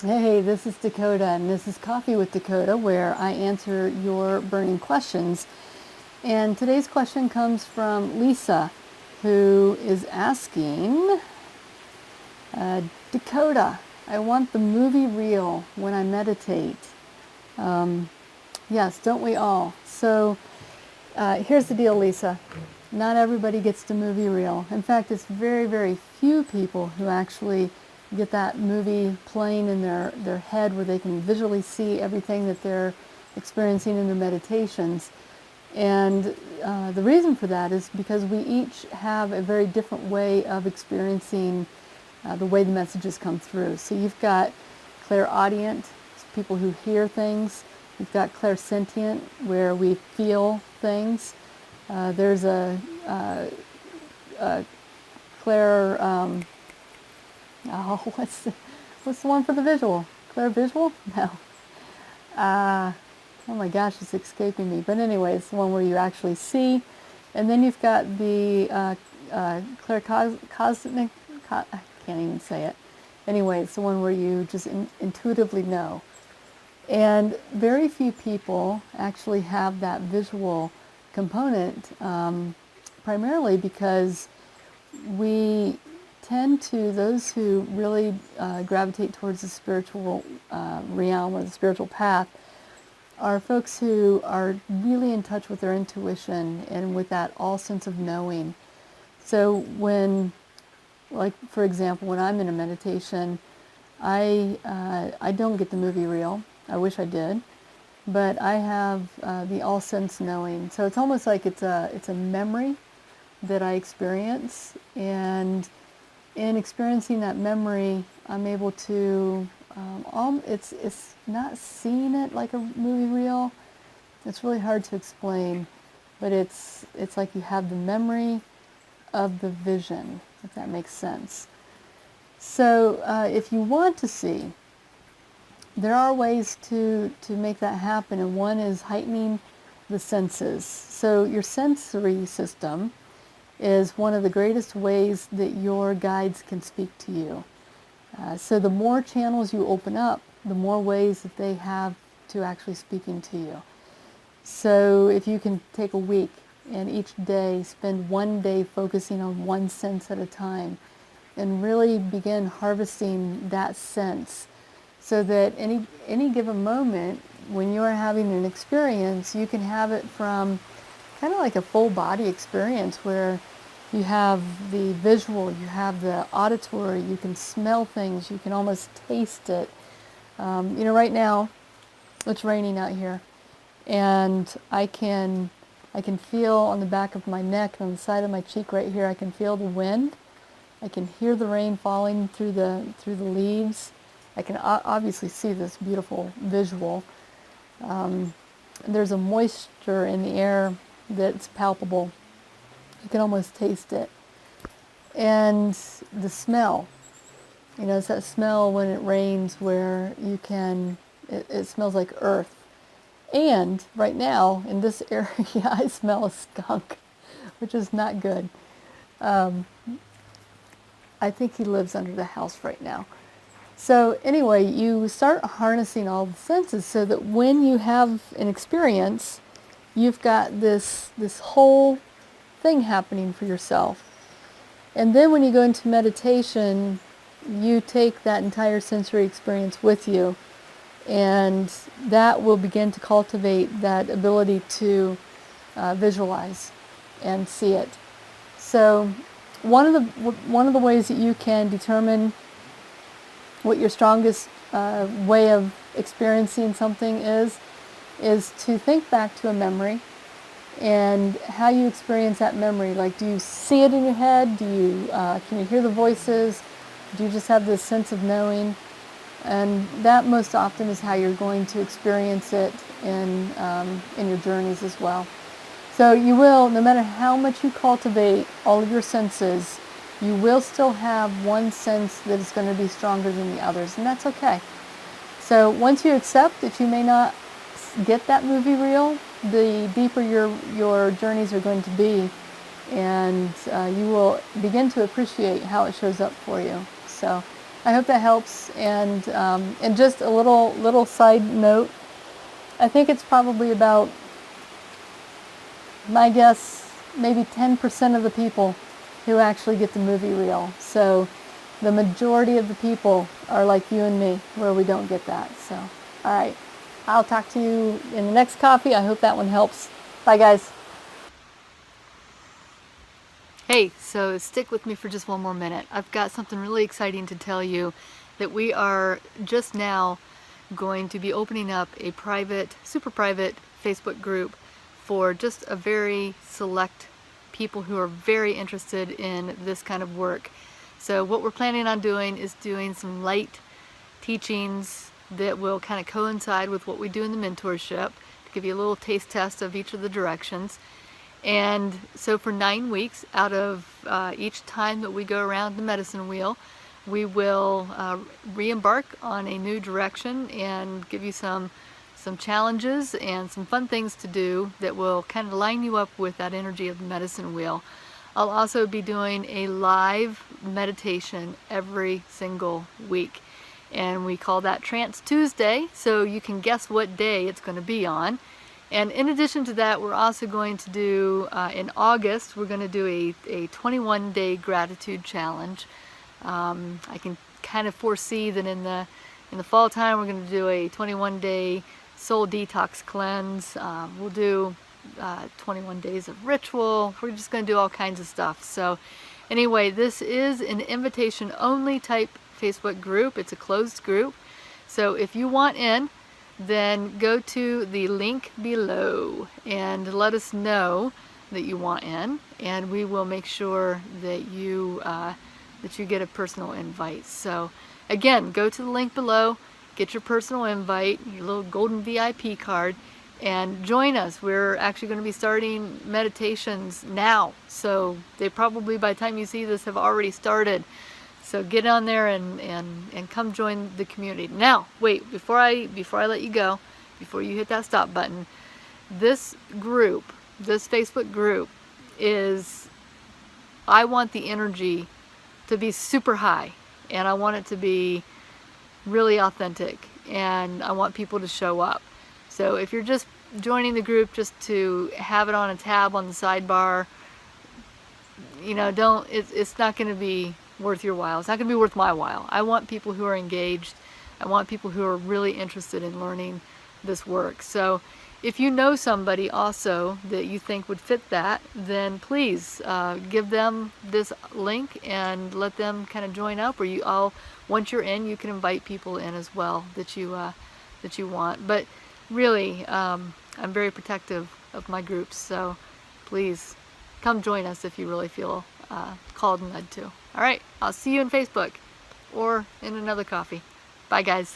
Hey, this is Dakota, and this is Coffee with Dakota, where I answer your burning questions. And today's question comes from Lisa, who is asking, Dakota, I want the movie reel when I meditate. Yes, don't we all? So here's the deal, Lisa. Not everybody gets the movie reel. In fact, it's very, very few people who actually get that movie playing in their head where they can visually see everything that they're experiencing in their meditations. And the reason for that is because we each have a very different way of experiencing the way the messages come through. So you've got clairaudient, people who hear things. You've got clairsentient, where we feel things. There's a clair. What's the one for the visual? Clairvisual? No. Oh my gosh, it's escaping me. But anyway, it's the one where you actually see. And then you've got the claircosmic. I can't even say it. Anyway, it's the one where you just intuitively know. And very few people actually have that visual component, primarily because we tend to, those who really gravitate towards the spiritual realm or the spiritual path, are folks who are really in touch with their intuition and with that all sense of knowing. So when, like for example, when I'm in a meditation, I don't get the movie reel. I wish I did, but I have the all sense knowing. So it's almost like it's a memory that I experience, and in experiencing that memory, I'm able to. It's not seeing it like a movie reel. It's really hard to explain, but it's like you have the memory of the vision, if that makes sense. So if you want to see, there are ways to make that happen, and one is heightening the senses. So your sensory system is one of the greatest ways that your guides can speak to you. So the more channels you open up, the more ways that they have to actually speaking to you. So if you can take a week and each day spend one day focusing on one sense at a time and really begin harvesting that sense, so that any given moment when you're having an experience, you can have it from kind of like a full body experience where you have the visual, you have the auditory, you can smell things, you can almost taste it. Right now it's raining out here, and I can feel on the back of my neck and on the side of my cheek right here. I can feel the wind. I can hear the rain falling through the leaves. I can obviously see this beautiful visual. There's a moisture in the air that's palpable. You can almost taste it. And the smell, it's that smell when it rains where it smells like earth. And right now, in this area, I smell a skunk, which is not good. I think he lives under the house right now. So anyway, you start harnessing all the senses so that when you have an experience, you've got this whole thing happening for yourself. And then when you go into meditation, you take that entire sensory experience with you, and that will begin to cultivate that ability to visualize and see it. So one of the ways that you can determine what your strongest way of experiencing something is to think back to a memory and how you experience that memory. Like, do you see it in your head? Can you hear the voices? Do you just have this sense of knowing? And that most often is how you're going to experience it in your journeys as well. So you will, no matter how much you cultivate all of your senses, you will still have one sense that is going to be stronger than the others, and that's okay. So once you accept that you may not get that movie reel, the deeper your journeys are going to be, and you will begin to appreciate how it shows up for you. So I hope that helps. And just a little side note, I think it's probably about, my guess, maybe 10% of the people who actually get the movie reel. So the majority of the people are like you and me, where we don't get that. So, all right. I'll talk to you in the next coffee. I hope that one helps. Bye, guys. Hey, so stick with me for just one more minute. I've got something really exciting to tell you, that we are just now going to be opening up a private, super private Facebook group for just a very select people who are very interested in this kind of work. So what we're planning on doing is doing some light teachings that will kind of coincide with what we do in the mentorship, to give you a little taste test of each of the directions. And so for 9 weeks, out of each time that we go around the medicine wheel, we will re-embark on a new direction and give you some challenges and some fun things to do that will kind of line you up with that energy of the medicine wheel. I'll also be doing a live meditation every single week, and we call that Trance Tuesday, so you can guess what day it's going to be on. And in addition to that, we're also going to do, in August, we're going to do a 21-day gratitude challenge. I can kind of foresee that in the fall time, we're going to do a 21-day soul detox cleanse. We'll do 21 days of ritual. We're just going to do all kinds of stuff. So anyway, this is an invitation-only type Facebook group. It's a closed group. So if you want in, then go to the link below and let us know that you want in, and we will make sure that you get a personal invite. So again, go to the link below, get your personal invite, your little golden VIP card, and join us. We're actually going to be starting meditations now, so they probably, by the time you see this, have already started. So get on there and come join the community. Now, wait, before I let you go, before you hit that stop button, this group, this Facebook group is, I want the energy to be super high, and I want it to be really authentic, and I want people to show up. So if you're just joining the group just to have it on a tab on the sidebar, you know, it's not going to be worth your while. It's not going to be worth my while. I want people who are engaged. I want people who are really interested in learning this work. So if you know somebody also that you think would fit that, then please give them this link and let them kind of join up. Or you all, once you're in, you can invite people in as well that you want. But really, I'm very protective of my groups, so please come join us if you really feel called and led to. All right, I'll see you in Facebook or in another coffee. Bye, guys.